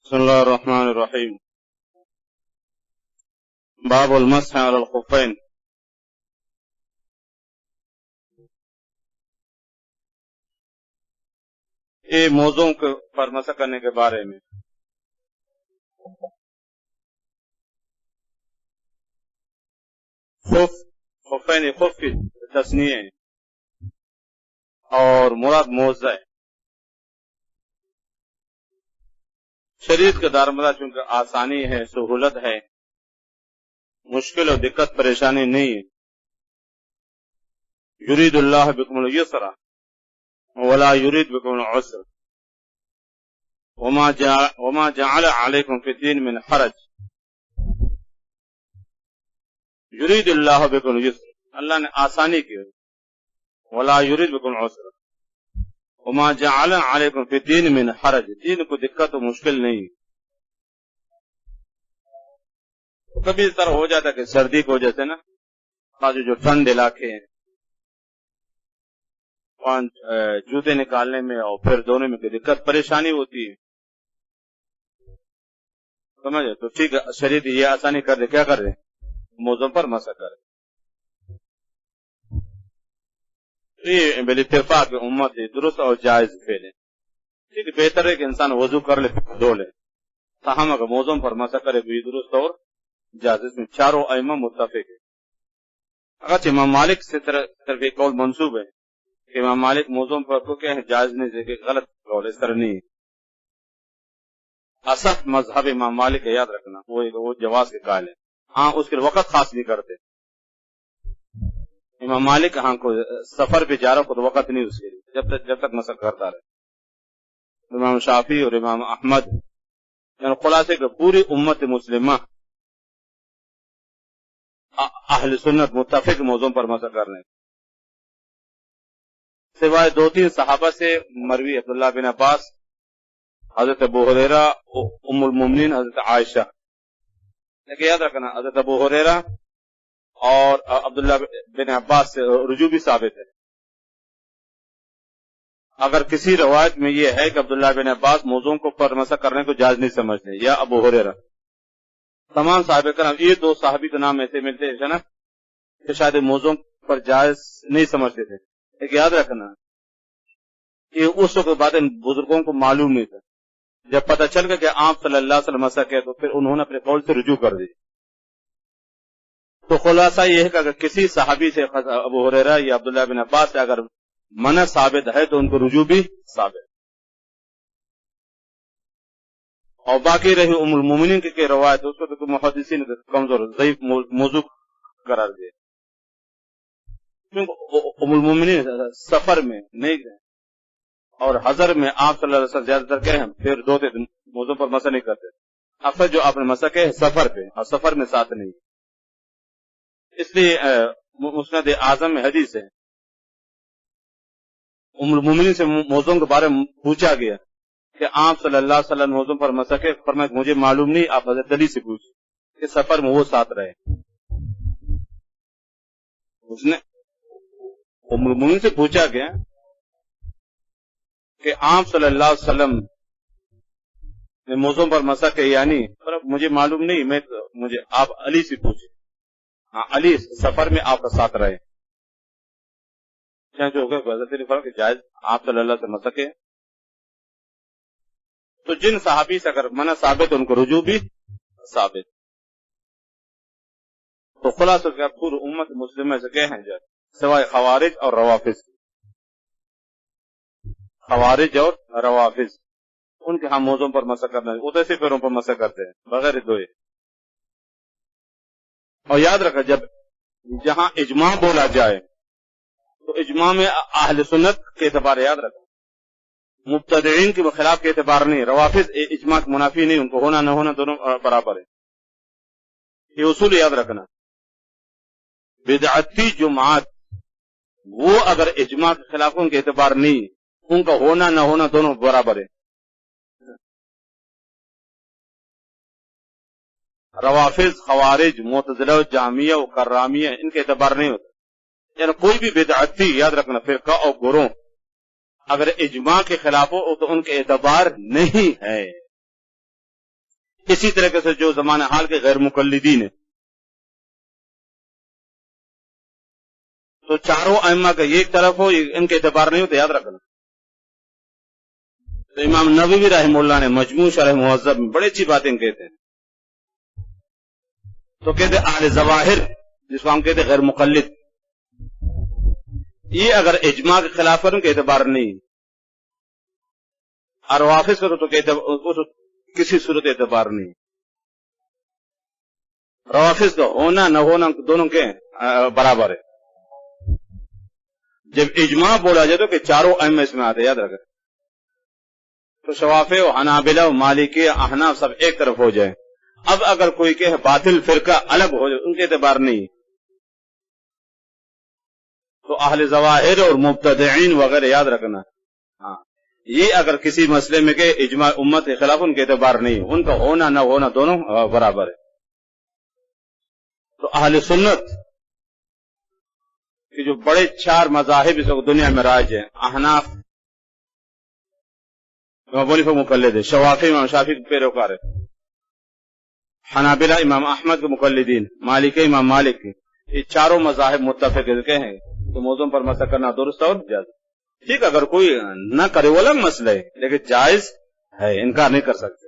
بسم اللہ الرحمن الرحیم باب المسح علی الخفین۔ یہ موضوع پر مسح کرنے کے بارے میں خفین خف کی تسنیہ ہے اور مراد موضع ہے۔ شریعت کے دارمدار چونکہ آسانی ہے، سہولت ہے، مشکل اور دقت پریشانی نہیں ہے۔ یرید اللہ بکم اليسر ولا یرید بکم العسر وما جعل علیکم فی الدین من حرج۔ یرید اللہ بکم اليسر، اللہ نے آسانی کی، ولا یرید بکم العسر وما جعل علیکم فی الدین من حرج، دین کو دقت و مشکل نہیں۔ کبھی اس طرح ہو جاتا ہے کہ سردی کی وجہ سے نا جو ٹھنڈ علاقے ہیں جوتے نکالنے میں اور پھر دھونے میں دقت پریشانی ہوتی ہے، سمجھے؟ تو ٹھیک ہے، شریعت یہ آسانی کر دے، کیا کر رہے موضوع پر مسح کرے۔ یہ بالاتفاق امت درست اور جائز فعل ہے، ٹھیک ہے، بہتر ہے کہ انسان وضو کر لے دھو لے، تاہم اگر موضوع پر مسح کرے تو یہ درست اور جائز، اس میں چاروں ائمہ متفق ہے۔ اگرچہ امام مالک سے طرف ایک قول منسوب ہے کہ امام مالک موضوع پر کو کیا ہے جائز نہیں، کہ غلط قول، اس طرح نہیں ہے۔ اصح مذہب امام مالک ہے، یاد رکھنا، وہ جواز کے قائل ہے، ہاں اس کے وقت خاص نہیں کرتے۔ امام مالک ہاں کو سفر پہ جا رہا کو تو وقت نہیں اس کے لیے، جب تک مسح کرتا رہے۔ امام شافعی اور امام احمد یعنی خلاصے کہ پوری امت مسلمہ اہل سنت متفق موضوع پر مسح کرنے، سوائے دو تین صحابہ سے مروی عبداللہ بن عباس، حضرت ابو ہریرہ، ام المومنین حضرت عائشہ۔ لیکن یاد رکھنا حضرت ابو ہریرہ اور عبداللہ بن عباس سے رجوع بھی ثابت ہے۔ اگر کسی روایت میں یہ ہے کہ عبداللہ بن عباس موضوع کو پر مسح کرنے کو جائز نہیں سمجھتے یا ابو ہریرہ، تمام صحابہ کرام یہ دو صحابی کے نام ایسے ملتے ہیں نا کہ شاید موضوع پر جائز نہیں سمجھتے تھے، لیکن یاد رکھنا یہ اس وقت باتیں بزرگوں کو معلوم نہیں تھا۔ جب پتہ چل گیا کہ آپ صلی اللہ علیہ وسلم مسح کیا تو پھر انہوں نے اپنے قول سے رجوع کر دی۔ تو خلاصہ یہ ہے کہ اگر کسی صحابی سے ابو ہریرہ یا عبداللہ بن عباس سے اگر منع ثابت ہے تو ان کو رجوع بھی ثابت۔ اور باقی رہی ام المومنین کی روایت اس کو محدثین نے کمزور ضعیف موضوع قرار دیا، کیونکہ ام المومنین سفر میں نہیں گئے اور حضر میں آپ صلی اللہ علیہ وسلم زیادہ تر کہے پھر دھوتے موضوع پر مسح نہیں کرتے، اکثر جو آپ نے مسح کہے سفر پہ اور سفر میں ساتھ نہیں۔ اس لیے مسند اعظم میں حدیث ہے، ام المومنین سے موضوع کے بارے میں پوچھا گیا کہ آپ صلی اللہ علیہ وسلم موضوع پر مسح کے، فرمایا مجھے معلوم نہیں، آپ حضرت علی سے پوچھیں کہ سفر میں وہ ساتھ رہے۔ اس نے ام المومنین سے پوچھا گیا کہ آپ صلی اللہ علیہ وسلم نے موضوع پر مسح کے یعنی مجھے معلوم نہیں، مجھے آپ علی سے پوچھیں، ہاں علی سفر میں آپ کا ساتھ رہے۔ جو ہو گیا حضرت علی فرق جائز آپ صلی اللہ علیہ وسلم مسح کے، تو جن صحابی سے اگر منع ثابت ان کو رجوع بھی ثابت۔ تو خلاصہ کیا پوری امت مسلمہ سے کہہ ہیں جائے سوائے خوارج اور روافض، خوارج اور روافض ان کے ہم موضوع پر مسح کرنا ادھر سے پیروں پر مسح کرتے ہیں بغیر دھوئے۔ اور یاد رکھا جب جہاں اجماع بولا جائے تو اجماع میں اہل سنت کے اعتبار یاد رکھا، مبتدعین کے خلاف کے اعتبار نہیں۔ روافض اجماع منافی نہیں، ان کو ہونا نہ ہونا دونوں برابر ہے، یہ اصول یاد رکھنا۔ بدعتی جماعت وہ اگر اجماع کے خلاف ان کے اعتبار نہیں، ان کا ہونا نہ ہونا دونوں برابر ہے۔ روافض، خوارج، معتزلہ، جہمیہ و کرامیہ ان کے اعتبار نہیں ہوتا، یعنی کوئی بھی بدعتی یاد رکھنا فرقہ اور گروہ اگر اجماع کے خلاف ہو تو ان کے اعتبار نہیں ہے۔ اسی طریقے سے جو زمانہ حال کے غیر مقلدین ہیں، تو چاروں ائمہ کا یہ ایک طرف ہو، ان کے اعتبار نہیں ہوتے، یاد رکھنا۔ تو امام نووی رحمہ اللہ نے مجموع شرح مہذب میں بڑی اچھی باتیں کہتے ہیں، تو کہتے اہل ظواہر جس کو ہم کہتے غیر مقلد، یہ اگر اجماع کے خلاف کریں کے اعتبار نہیں، اور روافض کرو تو کہتے کسی صورت اعتبار نہیں۔ روافض کا ہونا نہ ہونا دونوں کے برابر ہے۔ جب اجماع بولا جائے تو کہ چاروں ائمہ اس میں آتے، یاد رکھیں، تو شوافی و حنابلہ و مالکی احناف سب ایک طرف ہو جائے۔ اب اگر کوئی کہ باطل فرقہ الگ ہو جائے، ان کے اعتبار نہیں، تو اہل ظواہر اور مبتدعین وغیرہ یاد رکھنا، ہاں یہ اگر کسی مسئلے میں کہ اجماع امت کے خلاف، ان کے اعتبار نہیں، ان کا ہونا نہ ہونا دونوں برابر ہے۔ تو اہل سنت کہ جو بڑے چار مذاہب اس وقت دنیا میں رائج ہیں، احناف امام ابو حنیفہ مقلد ہے، شوافی امام شافعی کے پیروکار ہے، حنابلہ امام احمد کے مقلدین، مالکی امام مالک کے، یہ چاروں مذاہب متفق ہیں کہ موضوع پر مسئلہ کرنا درست اور جائز۔ ٹھیک، اگر کوئی نہ کرے وہ الگ مسئلہ ہے، لیکن جائز ہے، انکار نہیں کر سکتے۔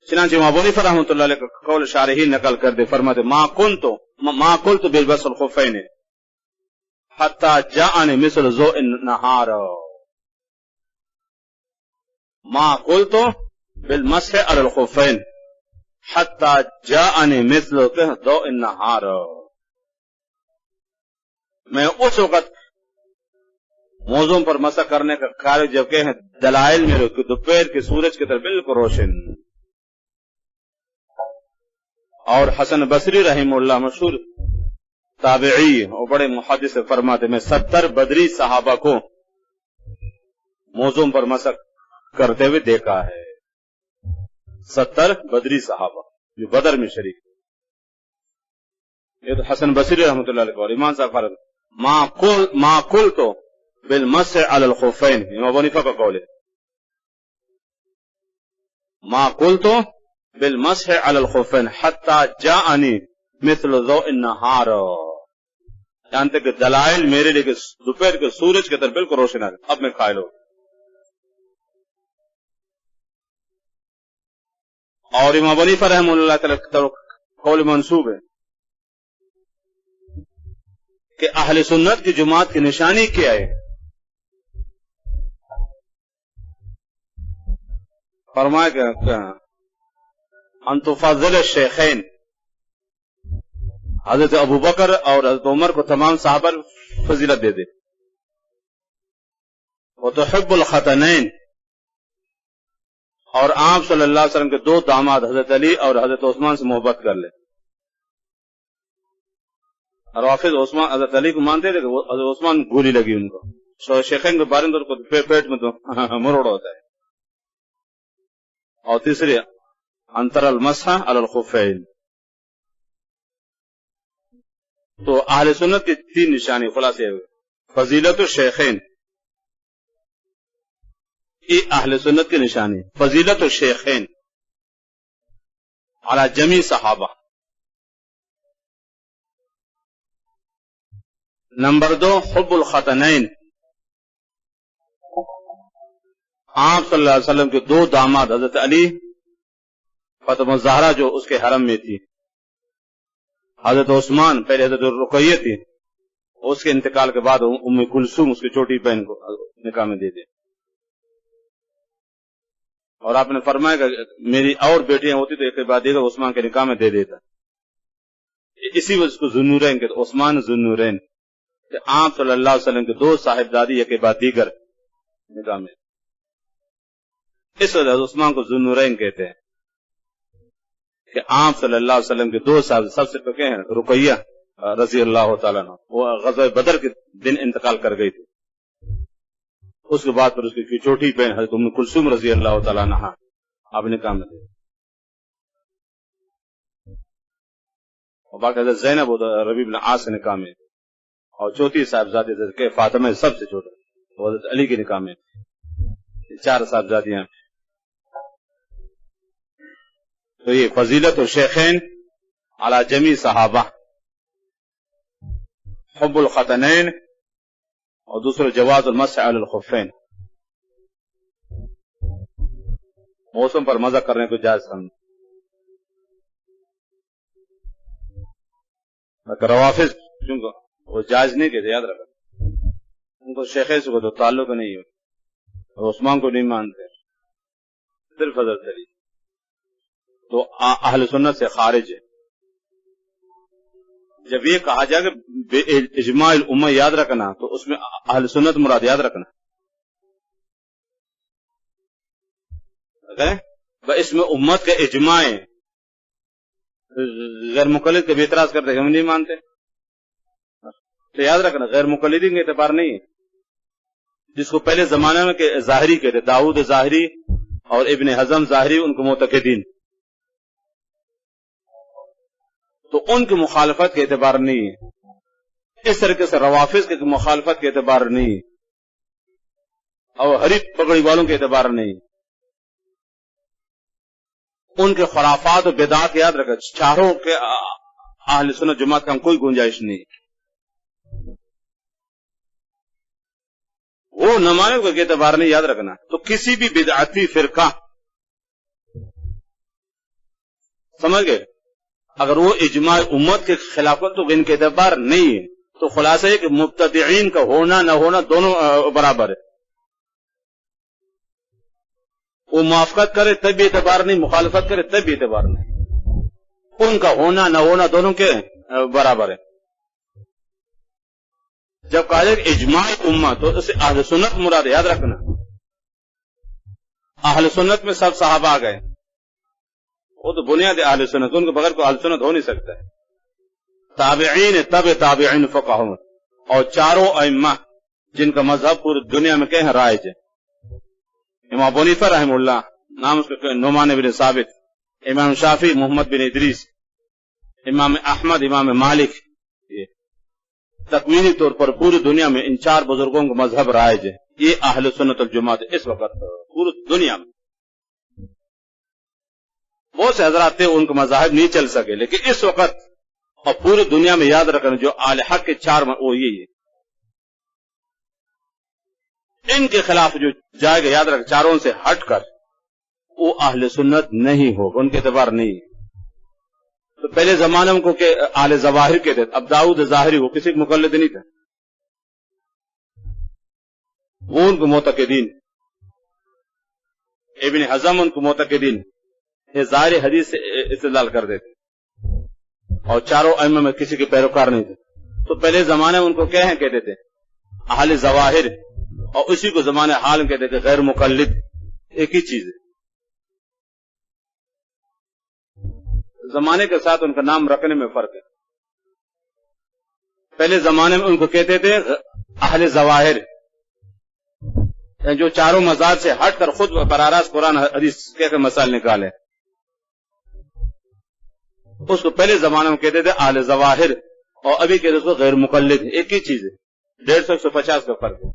چنانچہ امام ابو حنیفہ رحمۃ اللہ علیہ کا قول شارحین نقل کر دے، فرماتے ما قلت بالبس الخفین حتی جاءنی مثل ضوء النہار، ما قلت بالمسح علی الخفین حتی جاءنی مثل ضوء النہار، میں اس وقت موضوع پر مسح کرنے کا خارج جب کہ دلائل میرے دوپہر کے سورج کی طرح بالکل روشن۔ اور حسن بصری رحمہ اللہ مشہور تابعی اور بڑے محدث فرماتے میں 70 بدری صحابہ کو موضوع پر مسح کرتے ہوئے دیکھا ہے، 70 بدری صحابہ جو بدر میں شریک۔ یہ تو حسن بصری رحمۃ اللہ علیہ اور ایمان صاحب فرماتے ما قلت بالمسح علی الخفین، امام ابو حنیفہ کا قول ہے، ما قلت بالمسح علی الخفین حتی جاءنی مثل ضوء النہار، یہاں تک کہ دلائل میرے لیے دوپہر کے سورج کے طرح بالکل روشن ہے، اب میں قائل ہوں۔ اور امام ابو حنیفہ رحمہ اللہ تعالی کی طرف قول منسوب ہے کہ اہل سنت کی جماعت کی نشانی کیا ہے؟ فرمایا کہ ان تفضل الشیخین، حضرت ابو بکر اور حضرت عمر کو تمام صحابہ فضیلت دے دے، وتحب الختنین، اور آپ صلی اللہ علیہ وسلم کے دو داماد حضرت علی اور حضرت عثمان سے محبت کر لے۔ اور حافظ عثمان حضرت علی کو مانتے تھے کہ حضرت عثمان گولی لگی ان کو، شیخین کے بارے میں تو پیٹ میں تو مروڑ ہوتا ہے۔ اور تیسری انتر المسح علی الخفین۔ تو اہل سنت کی تین نشانی خلاصے ہوئے، فضیلت الشیخین، یہ اہل سنت کی نشانی، فضیلت الشیخین علی جمیع صحابہ۔ نمبر 2 حب الختنین، آپ صلی اللہ علیہ وسلم کے دو داماد حضرت علی، فاطمہ الزہرا جو اس کے حرم میں تھی، حضرت عثمان پہلے حضرت رقیہ تھی، اس کے انتقال کے بعد ام کلثوم اس کی چھوٹی بہن کو نکاح میں دے دے۔ اور آپ نے فرمایا کہ میری اور بیٹیاں ہوتی تو ایک کے بعد دیگر عثمان کے نکاح میں دے دیتا، اسی وجہ کو ذوالنورین کہتے، عثمان ذوالنورین، کہ آپ صلی اللہ علیہ وسلم کے دو صاحبزادی ایک کے بعد دیگر نکاح میں، اس وجہ عثمان کو ذوالنورین کہتے ہیں کہ آپ صلی اللہ علیہ وسلم کے دو صاحب، سب سے پہلے ہیں رقیہ رضی اللہ تعالیٰ عنہ، وہ غزوہ بدر کے دن انتقال کر گئی تھی، اس کے بعد پھر اس کی چھوٹی بہن حضرت ام کلثوم رضی اللہ تعالیٰ عنہ آپ نکاح میں تھے، اور باقی حضرت زینب ربیع بن عاص نکاح میں، اور چوتھی صاحبزادی حضرت فاطمہ سب سے چھوٹا وہ حضرت علی کے نکاح میں، 4 صاحبزادیاں۔ تو یہ فضیلت الشیخین علی جمیع صحابہ، حب الختنین، اور دوسرا جواز المسح علی الخفین، موسم پر مزہ کرنے کو جائز سمجھ۔ روافظ چونکہ وہ جائز نہیں کہتے، یاد رکھا، ان کو شیخ سے کو تو تعلق نہیں ہے، عثمان کو نہیں مانتے، صرف حضرت علی، تو اہل سنت سے خارج ہے۔ جب یہ کہا جائے کہ اجماع الامہ یاد رکھنا، تو اس میں اہل سنت مراد یاد رکھنا، اس میں امت کا اجماع ہے۔ غیر مقلد کے بھی اعتراض کرتے ہیں، ہم نہیں مانتے، تو یاد رکھنا غیر مقلدین کا اعتبار نہیں ہے، جس کو پہلے زمانے میں کہ ظاہری کہتے، داؤد ظاہری اور ابن حزم ظاہری، ان کو معتقدین، تو ان کی مخالفت کے اعتبار نہیں ہے۔ اس طریقے سے روافظ کی مخالفت کے اعتبار نہیں ہے، اور ہری پگڑی والوں کے اعتبار نہیں ہے۔ ان کے خرافات و بدعات یاد رکھا، چاروں کے اہل سنت جماعت کا کوئی گنجائش نہیں، وہ نہ مانے کو اعتبار نہیں، یاد رکھنا۔ تو کسی بھی بدعتی فرقہ، سمجھ گئے، اگر وہ اجماع امت کے خلاف تو ان کے اعتبار نہیں ہے، تو خلاصہ ہے کہ مبتدعین کا ہونا نہ ہونا دونوں برابر ہے، وہ موافقت کرے تب بھی اعتبار نہیں، مخالفت کرے تب بھی اعتبار نہیں، ان کا ہونا نہ ہونا دونوں کے برابر ہے۔ جب کہا جائے کہ اجماع امہ، تو اسے اہل سنت مراد، یاد رکھنا، اہل سنت میں سب صحابہ آ گئے، وہ تو بنیاد اہل سنت، ان کے بغیر کوئی اہل سنت ہو نہیں سکتا ہے۔ تابعین، تب تابعین، فقہاء، اور چاروں ائمہ جن کا مذہب پوری دنیا میں کہیں رائج ہے۔ امام ابو حنیفہ رحمہ اللہ، نام اس کا نعمان بن ثابت، امام شافعی محمد بن ادریس، امام احمد، امام مالک، تکوینی طور پر پوری دنیا میں ان چار بزرگوں کا مذہب رائج ہے۔ یہ اہل سنت الجماعت اس وقت پوری دنیا میں، بہت سے حضرات تھے ان کے مذاہب نہیں چل سکے، لیکن اس وقت اور پوری دنیا میں یاد رکھنا جو اہل حق کے چار وہ یہی ہے۔ ان کے خلاف جو جائے گا، یاد رکھ، چاروں سے ہٹ کر، وہ اہل سنت نہیں ہوگا، ان کے اعتبار نہیں ہے۔ تو پہلے زمانے میں کو کہ اہل ظواہر کہتے تھے، اب داؤد ظاہری وہ کسی مقلد نہیں تھا، وہ ان کو معتقدین، ابن حزم ان کو معتقدین، یہ ظاہر حدیث سے استدلال کر دیتے، اور چاروں ائمہ میں کسی کے پیروکار نہیں تھے۔ تو پہلے زمانے میں ان کو کیا ہیں کہتے تھے؟ اہل ظواہر، اور اسی کو زمانے حال میں کہتے تھے غیر مقلد، ایک ہی چیز ہے۔ زمانے کے ساتھ ان کا نام رکھنے میں فرق ہے۔ پہلے زمانے میں ان کو کہتے تھے اہل ظواہر، جو چاروں مذاہب سے ہٹ کر خود براہ راست قرآن حدیث کے مسائل نکالے، اس کو پہلے زمانے میں کہتے تھے اہل ظواہر، اور ابھی کہتے اس کو غیر مقلد، ایک ہی چیز ہے، 150-150 کا فرق ہے۔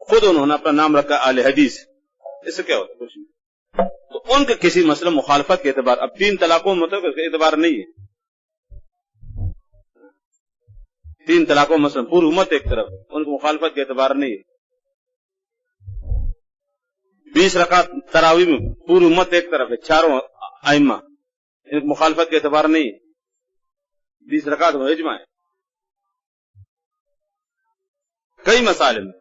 خود انہوں نے اپنا نام رکھا اہل حدیث، اس سے کیا ہوتا ہے؟ کچھ نہیں۔ تو ان کے کسی مسئلہ مخالفت کے اعتبار، اب 3 طلاقوں میں مطلب اس کا اعتبار نہیں ہے، 3 طلاقوں مثلا پوری امت ایک طرف، ان کی مخالفت کے اعتبار نہیں ہے۔ 20 رکعت تراویح میں پوری امت ایک طرف ہے، چاروں ائمہ، ان کی مخالفت کے اعتبار نہیں ہے، 20 رکعت میں اجماع ہے۔ کئی مسائل میں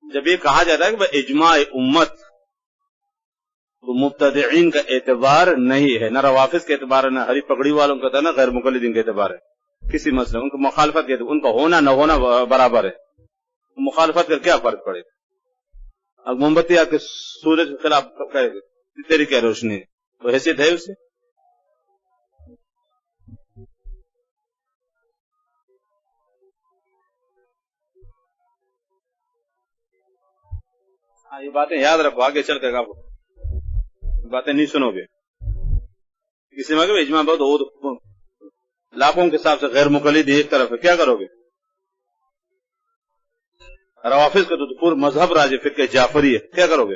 جب یہ کہا جاتا ہے کہ اجماع امت، تو مبتدعین کا اعتبار نہیں ہے، نہ روافظ کے اعتبار ہے، نہ ہری پگڑی والوں کا تھا، نہ غیر مقلدین کے اعتبار ہے کسی مسئلے، ان کو مخالفت کے اعتبار، ان کا ہونا نہ ہونا برابر ہے، مخالفت کر کیا فرق پڑے؟ اب موم بتی آ کے سورج کے خلاف کہے گا تیری کیا روشنی ہے، تو حیثیت ہے اسے؟ یہ باتیں یاد رکھو، آگے چل کر آپ باتیں نہیں سنو گے، کسی میں اجماع بہت لاکھوں کے حساب سے غیر مقلد ایک طرف ہے، کیا کرو گے؟ روافظ کا تو پورا مذہب راج فقہ جعفری ہے، کیا کرو گے؟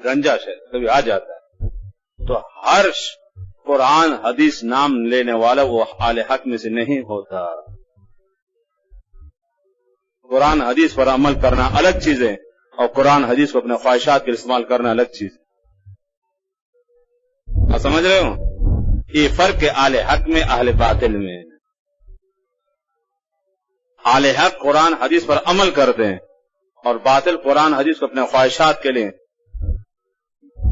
گنجش ہے، کبھی آ جاتا ہے. تو ہر قرآن حدیث نام لینے والا وہ اہل حق میں سے نہیں ہوتا. قرآن حدیث پر عمل کرنا الگ چیز ہے اور قرآن حدیث کو اپنے خواہشات کے استعمال کرنا الگ چیز ہے. آپ سمجھ رہے ہو؟ یہ فرق ہے اہل حق میں اہل باطل میں. اہل حق قرآن حدیث پر عمل کرتے ہیں اور باطل قرآن حدیث کو اپنے خواہشات کے لیے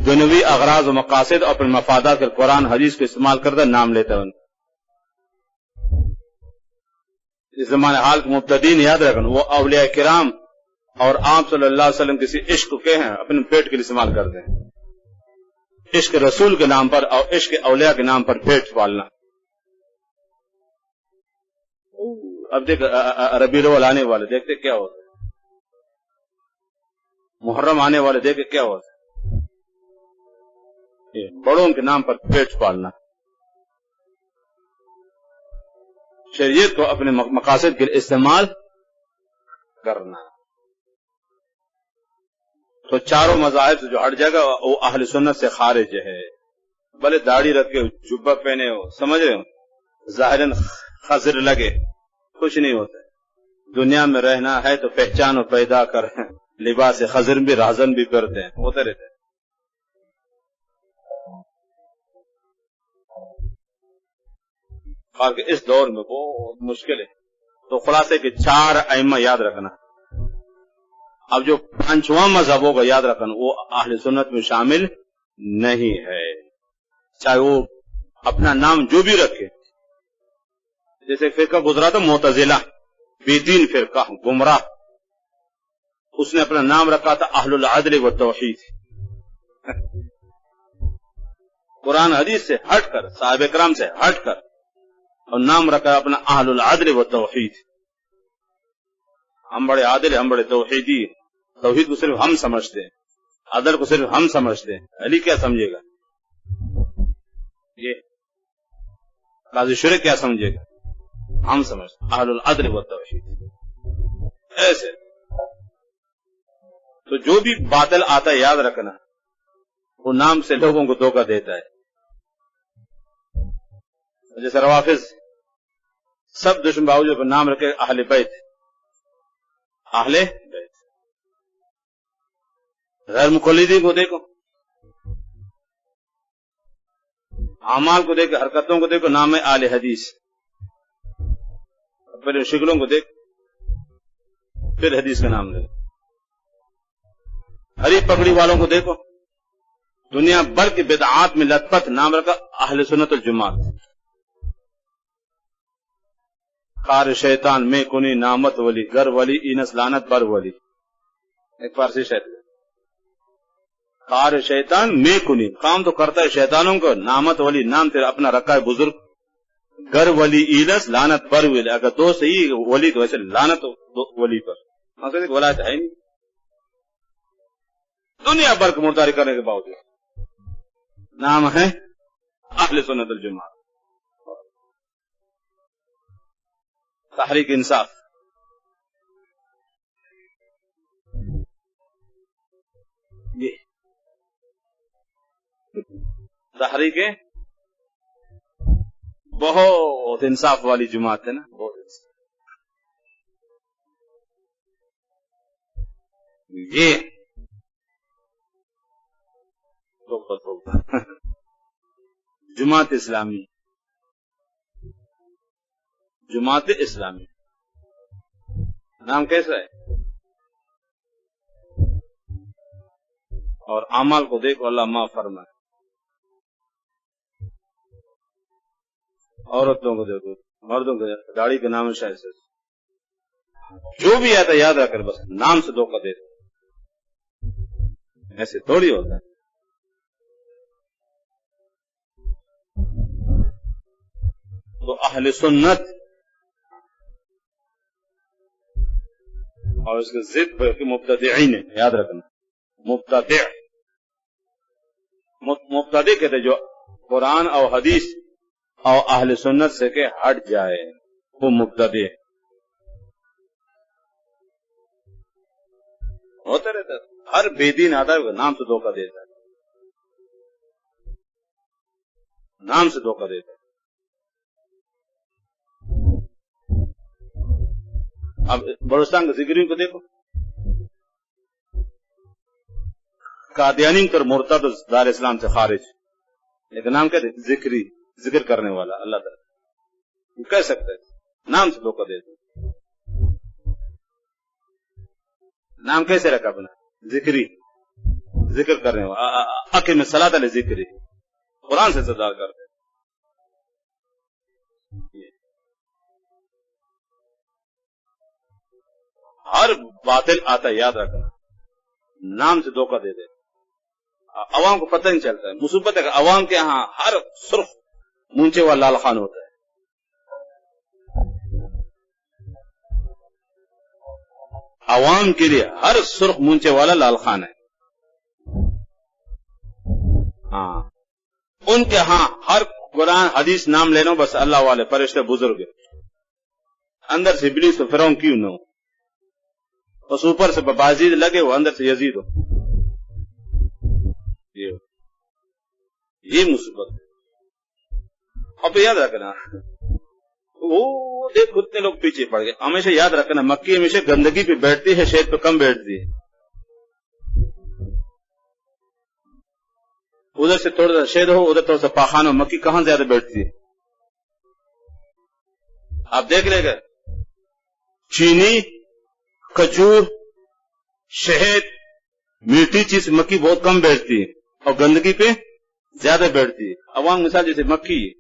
دنیوی اغراض و مقاصد اور اپنے مفادات کے قرآن حدیث کو استعمال کرتا نام لیتا ہے. اس زمانے حال کے مبتدین یاد رکھنا وہ اولیاء کرام اور آپ صلی اللہ علیہ وسلم کسی عشق کے ہیں اپنے پیٹ کے لیے استعمال کرتے ہیں. عشق رسول کے نام پر اور عشق اولیاء کے نام پر پیٹ پالنا. اب دیکھ ربیع الاول آنے والے دیکھتے کیا ہوتا ہے، محرم آنے والے دیکھتے کیا ہوتا ہے، بڑوں کے نام پر پیٹ پالنا. شریعت کو اپنے مقاصد کے لیے استعمال کرنا. تو چاروں مذاہب سے جو ہٹ جائے گا وہ اہل سنت سے خارج ہے. بھلے داڑھی رکھ کے جبہ پہنے ہو، سمجھ رہے ہو، ظاہراً خضر لگے، کچھ نہیں ہوتا. دنیا میں رہنا ہے تو پہچان و پیدا کر، لباس خضر بھی رازن بھی کرتے ہیں، ہوتے رہتے ہیں. کہ اس دور میں بہت مشکل ہے. تو خلاصے کے 4 ائمہ یاد رکھنا. اب جو 5واں مذہب ہوگا یاد رکھنا وہ اہل سنت میں شامل نہیں ہے، چاہے وہ اپنا نام جو بھی رکھے. جیسے فرقہ گزرا تھا معتزلہ، بے دین فرقہ، گمراہ، اس نے اپنا نام رکھا تھا اہل العدل والتوحید. قرآن حدیث سے ہٹ کر، صحابہ کرام سے ہٹ کر، اور نام رکھا اپنا اہل العدل والتوحید. ہم بڑے عادل ہیں، ہم بڑے توحیدی. توحید کو صرف ہم سمجھتے ہیں، عدل کو صرف ہم سمجھتے ہیں. علی کیا سمجھے گا، یہ قاضی شریف کیا سمجھے گا، ہم سمجھتے ہیں اہل العدل والتوحید. ایسے تو جو بھی باطل آتا ہے یاد رکھنا وہ نام سے لوگوں کو دھوکہ دیتا ہے. جیسے روافض سب دشمن باوجود پر نام رکھے اہل بیت، اہل بیت. غیر مقلدین کو دیکھو، اعمال کو دیکھو، حرکتوں کو دیکھو، نام ہے اہل حدیث. پہلے شکلوں کو دیکھ پھر حدیث کا نام لے. ہری پگڑی والوں کو دیکھو، دنیا بھر کی بدعات میں لت پت، نام رکھا اہل سنت الجماعت. کار شیطان میں کنی نامت ولی، گر ولی اینس لانت بر ولی. ایک فارسی شاعر، کار شیطان میں کنی، کام تو کرتا ہے شیطانوں کو، نامت ولی نام تیرا اپنا رکھا ہے بزرگ، گر ولی اینس لانت بر ولی. اگر دو صحیح ولی تو ویسے لانت ولی پر ولایت ہے نہیں. دنیا بھر کو مرداری کرنے کے باوجود نام ہے اہل سنت الجماعت. تحریک انصاف، یہ تحریک بہت انصاف والی جماعت ہے نا، بہت انصاف. یہ جماعت اسلامی، جماعت اسلامی نام کیسا ہے؟ اور اعمال کو دیکھو، اللہ معاف فرمائے. عورتوں کو دیکھو، مردوں کو دیکھو، داڑھی کے نام شاید سے جو بھی آتا یاد رکھ کر بس نام سے دھوکہ دیتے. ایسے تھوڑی ہوتا ہے. تو اہل سنت اور اس کے ضد پر مبتدعین ہے، یاد رکھنا. مبتدع کہتے جو قرآن اور حدیث اور اہل سنت سے کہ ہٹ جائے وہ مبتدع ہوتا رہتا. ہر بے دین آتا ہے نام سے دھوکہ دیتا ہے، نام سے دھوکہ دیتا ہے۔ اب بلوچستان کے ذکرین کو دیکھو، قادیانی کر مرتد دار اسلام سے خارج، لیکن نام کہتے ذکری، ذکر کرنے والا اللہ تعالیٰ کہہ سکتا ہے، نام سے دھوکہ دیتا ہے۔ نام کیسے رکھا اپنا؟ ذکری، ذکر کرنے والا، اقیم الصلاۃ علی ذکری، قرآن سے صدار کرتے ہیں۔ ہر باطل آتا ہے، یاد رکھنا، نام سے دھوکہ دے دے، عوام کو پتہ نہیں چلتا ہے۔ مصیبت ہے کہ عوام کے ہاں ہر سرخ مونچے والا لال خان ہوتا ہے۔ عوام کے لیے ہر سرخ مونچے والا لال خان ہے، ہاں ان کے ہاں ہر قرآن حدیث نام لینا بس اللہ والے فرشتے بزرگ، اندر سے ابلیس تو فرعون کیوں نہ ہو، بس اوپر سے بازید لگے وہ اندر سے یزید ہو، یہ مصیبت ہے۔ اب یاد رکھنا، وہ دیکھ کتنے لوگ پیچھے پڑ گئے۔ ہمیشہ یاد رکھنا، مکی ہمیشہ گندگی پہ بیٹھتی ہے، شہد پہ کم بیٹھتی ہے۔ ادھر سے تھوڑا سا شہد ہو، ادھر تھوڑا سا پاخانہ ہو، مکی کہاں زیادہ بیٹھتی ہے؟ آپ دیکھ لے گا، چینی، کھجور، شہد، میٹھی چیز مکی بہت کم بیٹھتی ہے اور گندگی پہ زیادہ بیٹھتی ہے۔ عوام مثال جیسے مکی ہے،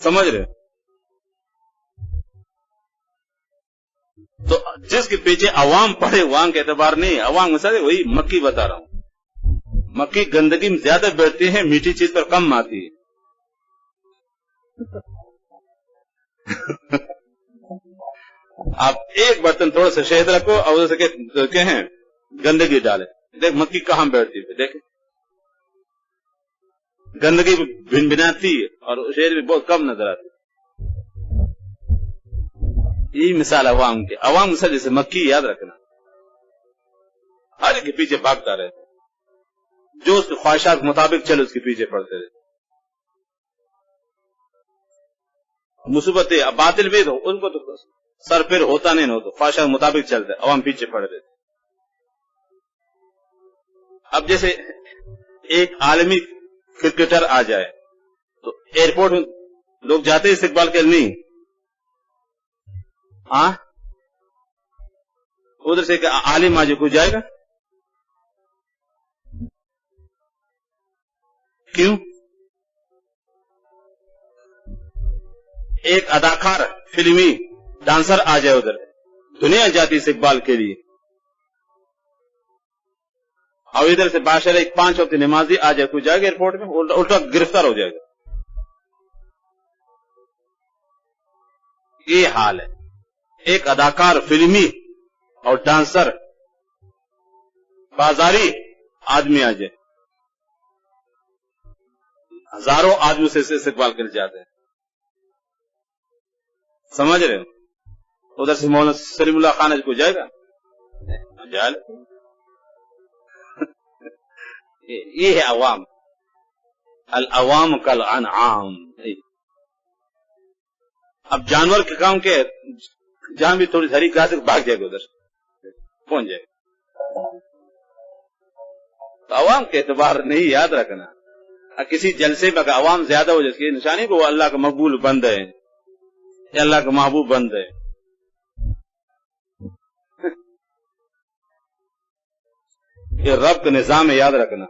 سمجھ رہے؟ تو جس کے پیچھے عوام پڑے وہاں کے اعتبار نہیں، عوام مثال وہی مکی بتا رہا ہوں، مکی گندگی میں زیادہ بیٹھتی ہے، میٹھی چیز پر کم آتی ہے۔ آپ ایک برتن تھوڑا سا شہد رکھو اور ادھر سے کہیں گندگی ڈالے، دیکھ مکی کہاں بیٹھتی ہے، دیکھ گندگی بھن بھناتی ہے اور شہد بھی بہت کم نظر آتی ہے۔ یہی مثال عوام کے، عوام مثال جیسے مکی، یاد رکھنا، ہر ایک کے پیچھے بھاگتا رہتا، جو اس کے خواہشات کے مطابق چلے اس کے پیچھے پڑتے رہتے۔ مصیبتیں باطل بھی ہو، ان کو تو سر پھر ہوتا نہیں ہو، تو خواہشات کے مطابق چلتے، عوام پیچھے پڑ رہے۔ اب جیسے ایک عالمی کرکٹر آ جائے تو ایئرپورٹ میں لوگ جاتے استقبال کے نہیں، ہاں ادھر سے عالم آج کو جائے گا، کیوں؟ ایک اداکار، فلمی ڈانسر آ جائے ادھر، دنیا جاتی استقبال کے لیے، اور ادھر سے بادشاہ ایک 5 وقت نمازی آ جائے، کوئی جائے گا ایئرپورٹ میں؟ الٹا گرفتار ہو جائے گا۔ یہ حال ہے، ایک اداکار، فلمی اور ڈانسر، بازاری آدمی آ جائے، ہزاروں آدمی سے استقبال کر جاتے ہیں، سمجھ رہے ہو؟ ادھر سے مولانا سلیم اللہ خان کو جائے گا، یہ ہے عوام، العوام کالانعام۔ اب جانور کے کام کے جہاں بھی تھوڑی ہری گھاس بھاگ جائے گا، ادھر پہنچ جائے گا۔ تو عوام کے اعتبار نہیں، یاد رکھنا، کسی جلسے میں اگر عوام زیادہ ہو جائے، نشانی کو وہ اللہ کا مقبول بند ہے، یا اللہ کا محبوب بند ہے۔ یہ رب کا نظام ہے، یاد رکھنا۔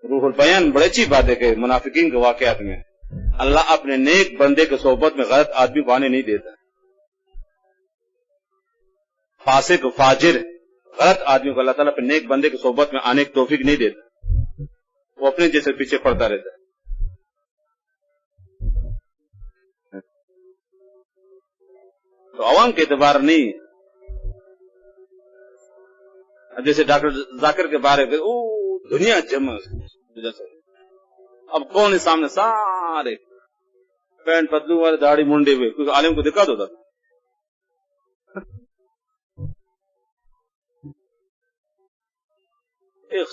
روح البیان بڑی اچھی بات ہے کہ منافقین کے واقعات میں اللہ اپنے نیک بندے کے صحبت میں غلط آدمی کو آنے نہیں دیتا، فاسق فاجر غلط آدمی کو اللہ تعالیٰ اپنے نیک بندے کے صحبت میں آنے کی توفیق نہیں دیتا، وہ اپنے جیسے پیچھے پڑتا رہتا ہے۔ تو عوام کے اعتبار نہیں، جیسے ڈاکٹر ذاکر کے بارے میں دنیا جمع، اب کون ہے سامنے؟ سارے پینٹ پتلو والے، داڑھی منڈے ہوئے، کیونکہ عالم کو دکھا دو تھا،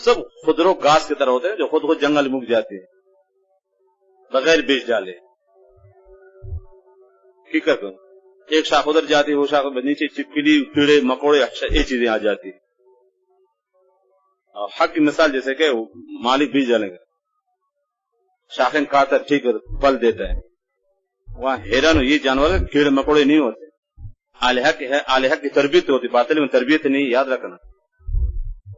سب خودرو گھاس کی طرح ہوتے ہیں جو خود خود جنگل میں اگ جاتے ہیں بغیر بیج ڈالے. فکر کرو ایک شاخ ادھر جاتی ہے وہ شاخ نیچے چپکلی کیڑے مکوڑے یہ چیزیں آ جاتی ہیں. حق کی مثال جیسے کہ مالک بیج ڈالیں گے شاخیں کاٹتا ٹھیک پل دیتا ہے. وہاں حیران یہ جانور کیڑے مکوڑے نہیں ہوتے. الہ کی تربیت ہوتی باطل میں تربیت نہیں یاد رکھنا.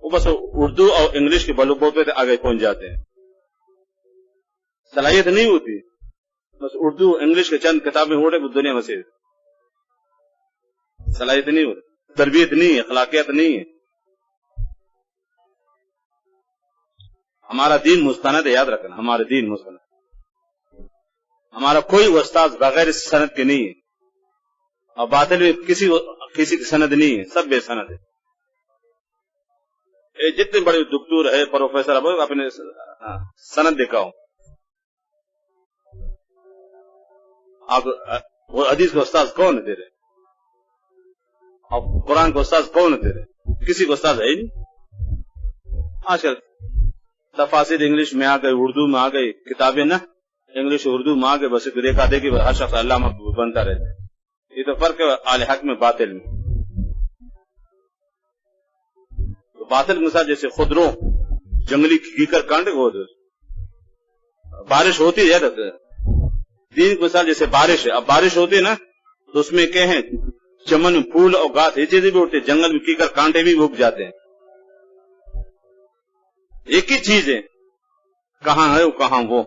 وہ بس اردو اور انگلش کے بلو بوتے آگے پہنچ جاتے ہیں. صلاحیت نہیں ہوتی بس اردو انگلش کے چند کتابیں اڑے دنیا میں سے صلاحیت نہیں ہوتی. تربیت نہیں ہے اخلاقیات نہیں ہے. ہمارا دین مستند ہے یاد رکھنا. ہمارا دین مستند. ہمارا کوئی استاد بغیر سند کے نہیں ہے اور باطل میں کسی کی سند نہیں ہے. سب بے سند ہے. جتنے بڑے دکتور ہے پروفیسر اپنے سند دکھاؤ. آپ وہ حدیث کے استاد کون ہے تیرے اور قرآن کے استاد کون ہے تیرے؟ کسی کو استاد ہے ہی نہیں. آج کل تفاسیر انگلش میں آ گئی اردو میں آ گئی کتابیں نا انگلش اردو میں آ گئی بس دیکھا دیکھی ہر شخص علامہ بنتا رہتا ہے. یہ تو فرق ہے اہل حق میں باطل میں. تو باطل کے ساتھ جیسے خودرو جنگلی کیکر کانڈ ہو بارش ہوتی ہے دین کے ساتھ جیسے بارش ہے. اب بارش ہوتی ہے نا تو اس میں کیا ہے چمن پھول اور گھاس یہ چیزیں بھی اٹھتے ہیں. جنگل میں کیکر کانٹے بھی اگ جاتے ہیں. ایک ہی چیز ہے کہاں ہے وہ کہاں وہ.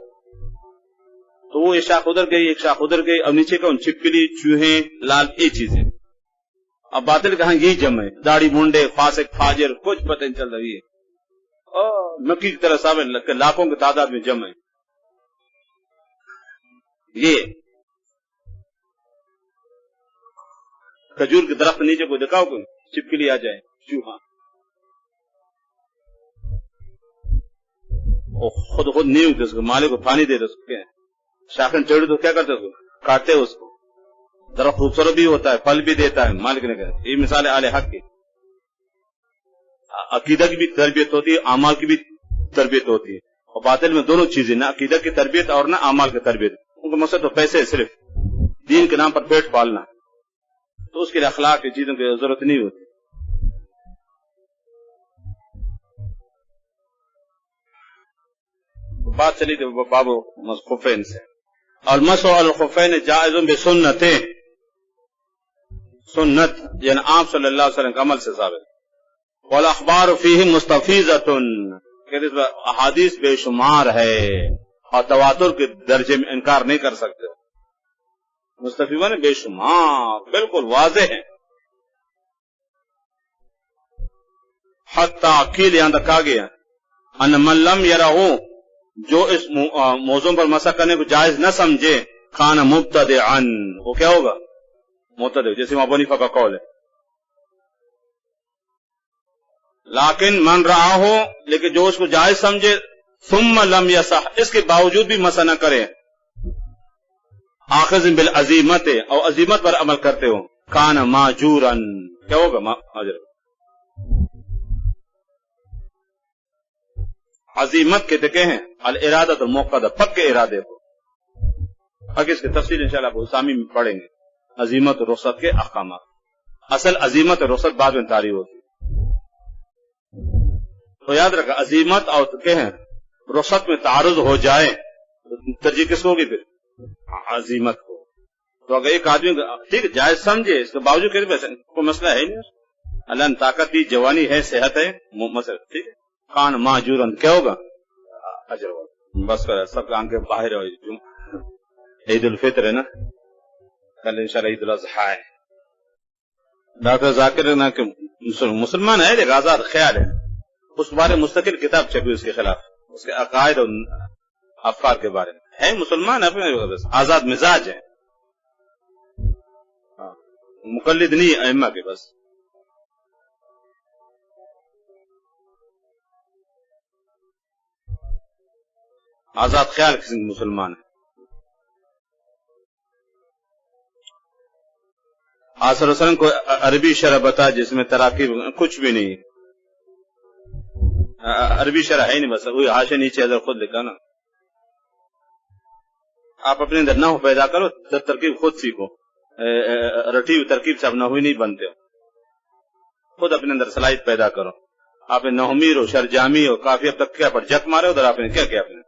تو وہ ایک شاخ ادھر گئی ایک شاخ ادھر گئی. اب نیچے کا چھپکلی چوہے لال یہ چیزیں. اب باطل کہاں یہی جمع ہے. داڑھی منڈے فاسق فاجر کچھ پتہ نہیں چل رہی ہے. مکی کی طرح سامنے لاکھوں کی تعداد میں جمع ہے. یہ کھجور کے درخت نیچے کو دکھاؤ کہ چپکلی آ جائے چوہا. خود نہیں ہوتے اس کو مالک کو پانی دے دے. اس کو شاخن چڑھے تو کیا کرتے اس کو کاٹتے اس کو. درخت خوبصورت بھی ہوتا ہے پھل بھی دیتا ہے مالک نے کہا. یہ مثال ہے اہل حق کی. عقیدہ کی بھی تربیت ہوتی ہے اعمال کی بھی تربیت ہوتی ہے. اور باطل میں دونوں چیزیں نہ عقیدہ کی تربیت اور نہ اعمال کی تربیت. ان کا مقصد تو پیسے صرف دین کے نام پر پیٹ پالنا. تو اس کے لیے اخلاق کی چیزوں کی ضرورت نہیں ہوتی. بات چلی تھی باب خفین سے. المسح علی الخفین جائز بسنت. سنت یعنی آپ صلی اللہ علیہ وسلم کے عمل سے ثابت. والاخبار فیہ مستفیضۃ کہ اس میں احادیث بے شمار ہے اور تواتر کے درجے میں انکار نہیں کر سکتے. مستفیضہ نے بے شمار بالکل واضح ہیں. حتی عقیل یہاں تک کہا گیا ان من لم یرہ جو اس موضوع پر مسح کرنے کو جائز نہ سمجھے کان مبتدعا وہ کیا ہوگا مبتدع جیسے ابو حنیفہ کا قول ہے. لیکن من رہا ہو لیکن جو اس کو جائز سمجھے ثم لم یصح اس کے باوجود بھی مسح نہ کرے آخذ بالعزیمت اور عزیمت پر عمل کرتے ہو کان ماجورا کیا ہوگا ماجر. عزیمت کہتے کہ ہیں الارادۃ الموقدہ پکے ارادے کو. آگے اس کی تفصیل انشاءاللہ ابو اسامی میں پڑھیں گے. عزیمت اور رخصت کے احکامات. اصل عزیمت اور رخصت بعد میں طاری ہوتی. تو یاد رکھا عزیمت اور کہ ہیں رخصت میں تعارض ہو جائے تو ترجیح کس کو ہوگی پھر عزیمت کو. تو اگر ایک آدمی ٹھیک ہے جائز سمجھے اس کے باوجود کہ کوئی مسئلہ ہے نہیں. اللہ نے طاقت دی جوانی ہے صحت ہے مسئلہ ٹھیک ہے کان ماجورن کیا ہوگا اجر ہوگا. بس کر سب آنکھیں باہر ہو. عید الفطر ہے نا کل انشاءاللہ عید الاضحیٰ ہے. ڈاکٹر ذاکر نا کہ مسلمان ہے لیکن آزاد خیال ہے اس بارے مستقل کتاب چھپی اس کے خلاف اس کے عقائد اور افکار کے بارے میں ہے. مسلمان اپنے آزاد مزاج ہے مقلد نہیں ائمہ کے بس. آزاد خیال کسی مسلمان ہے. آصر وسلم کو عربی شرح بتا جس میں تراکیب کچھ بھی نہیں، عربی شرح ہے نہیں، بس وہی حاشیہ نیچے ادھر خود لکھا نا. آپ اپنے اندر نحو پیدا کرو، ترکیب خود سیکھو، رٹی ہوئی ترکیب سے اب نحوی نہیں بنتے ہو، خود اپنے اندر صلاحیت پیدا کرو. آپ نے نحمیر ہو، شرجامی ہو، کافی اب تک کیا پر جک مارے ادھر آپ نے کیا کیا؟ آپ نے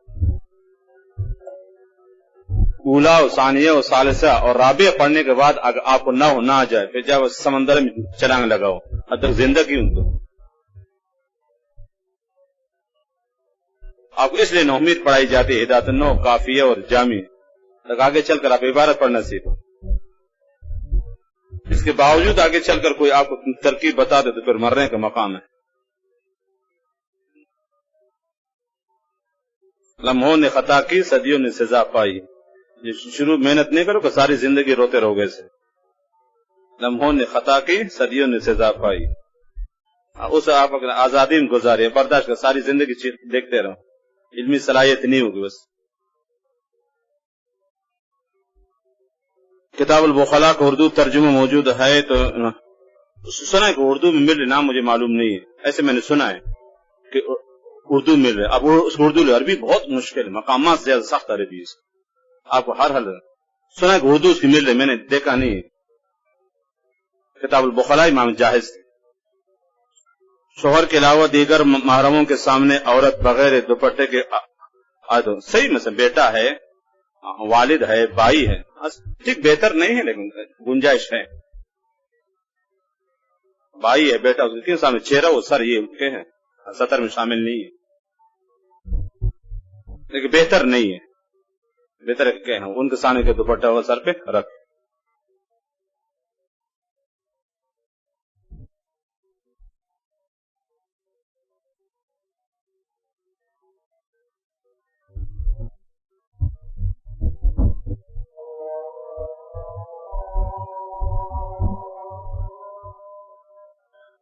اولا و ثانیہ و ثالثہ اور رابعہ پڑھنے کے بعد اگر آپ کو نحو نہ آ جائے پھر جب سمندر میں چھلانگ لگاؤ، اب تک زندگی ان کو آپ کو اس لیے نحمیر پڑھائی جاتی ہے، ہدایت النحو، کافیہ اور جامی، تک آگے چل کر آپ عبارت پڑھنا سیکھو. اس کے باوجود آگے چل کر کوئی آپ کو ترکیب بتا دے تو پھر مرنے کا مقام ہے. لمحوں نے خطا کی، صدیوں نے سزا پائی. شروع محنت نہیں کرو کہ ساری زندگی روتے رہو گے سے. لمحوں نے خطا کی، صدیوں نے سزا پائی، اس آپ آزادی میں گزاری، برداشت کر، ساری زندگی دیکھتے رہو، علمی صلاحیت نہیں ہوگی. بس کتاب البخلا کا اردو ترجمہ موجود ہے تو سنا ہے کہ اردو میں مل رہے، نام مجھے معلوم نہیں ہے، ایسے میں نے سنا ہے کہ اردو مل رہے. اب اس اردو عربی بہت مشکل ہے، مقامات سے زیادہ سخت عربی ہے، آپ کو ہر حل سنا ہے کہ اردو اس کی مل رہے، میں نے دیکھا نہیں ہے. کتاب البخلا امام جاہز. شوہر کے علاوہ دیگر محرموں کے سامنے عورت بغیر دوپٹے کے صحیح مثلا بیٹا ہے، والد ہے، بھائی ہے، ٹھیک بہتر نہیں ہے لیکن گنجائش ہے. بھائی ہے، بیٹا، اس کے سامنے چہرہ وہ سر یہ کے ہیں، سطر میں شامل نہیں ہے، لیکن بہتر نہیں ہے. بہتر کہ ان کے سامنے کے دوپٹہ وہ سر پہ رکھ.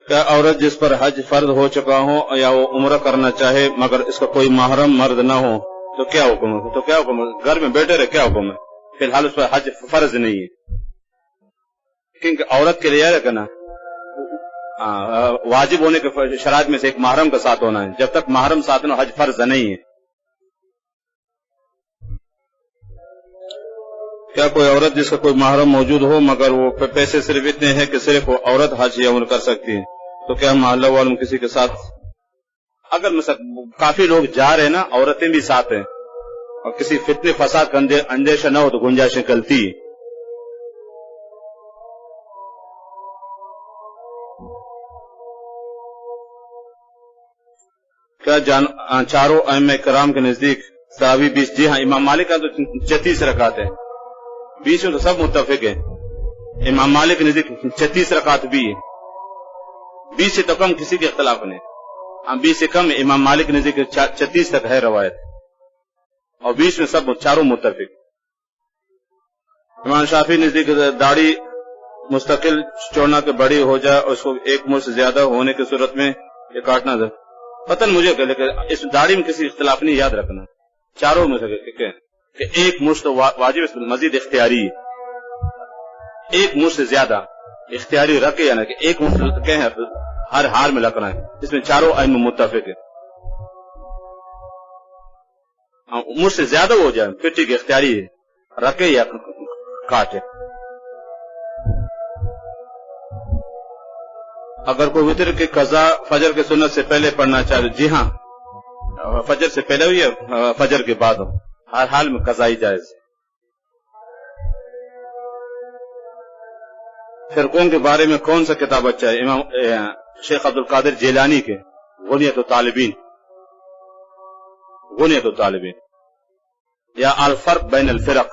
کیا عورت جس پر حج فرض ہو چکا ہو یا وہ عمرہ کرنا چاہے مگر اس کا کوئی محرم مرد نہ ہو تو کیا حکم ہے؟ تو کیا حکم ہے؟ گھر میں بیٹھے رہے، کیا حکم ہے؟ فی الحال اس پر حج فرض نہیں ہے، کیونکہ عورت کے لیے ہے نا واجب ہونے کے شرائط میں سے ایک محرم کا ساتھ ہونا ہے. جب تک محرم ساتھ نہ حج فرض نہیں ہے. کیا کوئی عورت جس کا کوئی محرم موجود ہو مگر وہ پیسے صرف اتنے ہیں کہ صرف وہ عورت حج یا عمرہ کر سکتی ہے تو کیا محلہ والوں کسی کے ساتھ اگر مثلا کافی لوگ جا رہے ہیں نا، عورتیں بھی ساتھ ہیں اور کسی فتنے فساد کا اندیشہ نہ ہو تو گنجائش نکلتی ہے. کیا چاروں ائمہ کرام کے نزدیک تراویح 20؟ جی ہاں، امام مالک کا تو 36 رکعت ہے، 20 میں تو سب متفق ہے. امام مالک کے نزدیک 36 رکعت بھی ہے، 20 سے تو کم کسی کے اختلاف نہیں. 20 سے کم امام مالک کے نزدیک 36 تک ہے روایت، اور 20 میں سب چاروں متفق. امام شافعی نزدیک داڑھی مستقل چھوڑنا کہ بڑی ہو جائے اور اس کو ایک مڑ سے زیادہ ہونے کی صورت میں یہ کاٹنا تھا. پتن مجھے کہ لیکن اس داڑھی میں کسی اختلاف نہیں، یاد رکھنا چاروں میں سے کہ ایک مشت تو واجب، اس میں مزید اختیاری ہے، ایک مشت سے زیادہ اختیاری رکھے یا نہ کہ ایک مشت کہ ہر حال میں رکھنا ہے. اس میں چاروں ائمہ متفق ہے. مشت سے زیادہ ہو جائے پھر ٹھیک اختیاری ہے، رکھے یا کاٹے. اگر کوئی وتر کی قضا فجر کے سنت سے پہلے پڑھنا چاہے، جی ہاں، فجر سے پہلے ہو یا فجر کے بعد ہو، ہر حال میں قضا ہی جائز. فرقوں کے بارے میں کون سا کتاب اچھا ہے؟ امام شیخ عبد القادر جیلانی کے غنیۃ الطالبین، غنیۃ الطالبین، یا الفرق بین الفرق